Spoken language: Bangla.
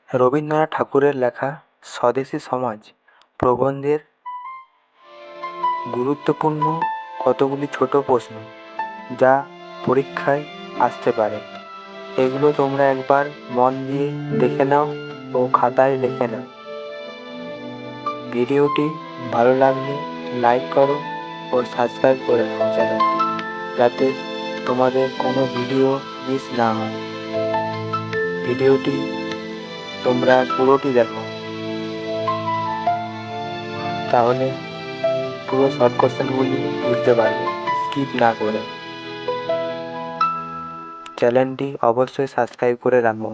রবীন্দ্রনাথ ঠাকুরের লেখা স্বদেশী সমাজ প্রবন্ধের গুরুত্বপূর্ণ কতগুলি ছোট প্রশ্ন যা পরীক্ষায় আসতে পারে। এগুলো তোমরা একবার মন দিয়ে দেখে নাও ও খাতায় লিখে নাও। ভিডিওটি ভালো লাগলে লাইক করো ও সাবস্ক্রাইব করে নাও চ্যানেলটি, যাতে তোমাদের কোনো ভিডিও মিস না হয়। ভিডিওটি তোমরা পুরোটি দেখো, তাহলে পুরো শর্ট কোশ্চেনগুলি বুঝতে পারবে স্কিপ না করে। চ্যানেলটি অবশ্যই সাবস্ক্রাইব করে রাখো।